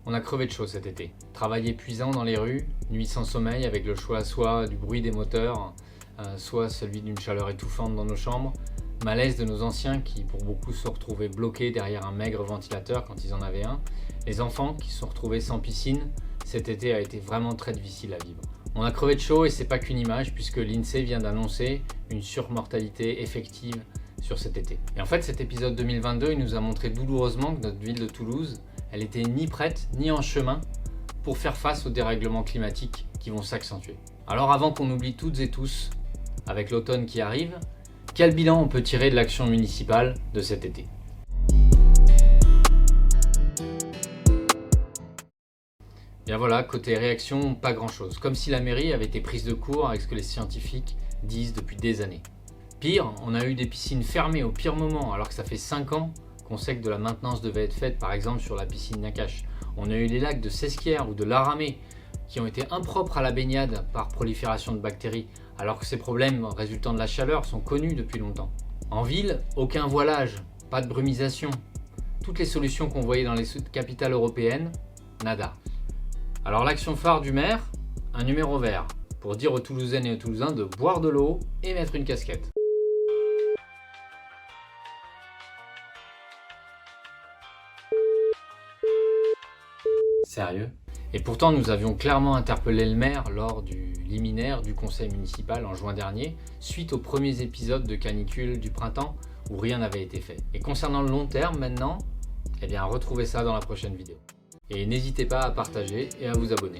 On a crevé de chaud cet été. Travail épuisant dans les rues, nuit sans sommeil avec le choix soit du bruit des moteurs, soit celui d'une chaleur étouffante dans nos chambres. Malaise de nos anciens qui pour beaucoup se retrouvaient bloqués derrière un maigre ventilateur quand ils en avaient un. Les enfants qui se sont retrouvés sans piscine. Cet été a été vraiment très difficile à vivre. On a crevé de chaud et c'est pas qu'une image puisque l'INSEE vient d'annoncer une surmortalité effective sur cet été. Et en fait cet épisode 2022 il nous a montré douloureusement que notre ville de Toulouse elle était ni prête ni en chemin pour faire face aux dérèglements climatiques qui vont s'accentuer. Alors avant qu'on oublie toutes et tous, avec l'automne qui arrive, quel bilan on peut tirer de l'action municipale de cet été ? Bien voilà, côté réaction, pas grand chose. Comme si la mairie avait été prise de court avec ce que les scientifiques disent depuis des années. Pire, on a eu des piscines fermées au pire moment alors que ça fait 5 ans qu'on sait que de la maintenance devait être faite par exemple sur la piscine Nakache. On a eu les lacs de Sesquières ou de Laramé qui ont été impropres à la baignade par prolifération de bactéries alors que ces problèmes résultant de la chaleur sont connus depuis longtemps. En ville, aucun voilage, pas de brumisation. Toutes les solutions qu'on voyait dans les capitales européennes, nada. Alors l'action phare du maire, un numéro vert pour dire aux Toulousaines et aux Toulousains de boire de l'eau et mettre une casquette. Sérieux ? Et pourtant nous avions clairement interpellé le maire lors du liminaire du conseil municipal en juin dernier, suite aux premiers épisodes de canicule du printemps où rien n'avait été fait. Et concernant le long terme maintenant, retrouvez ça dans la prochaine vidéo. Et n'hésitez pas à partager et à vous abonner.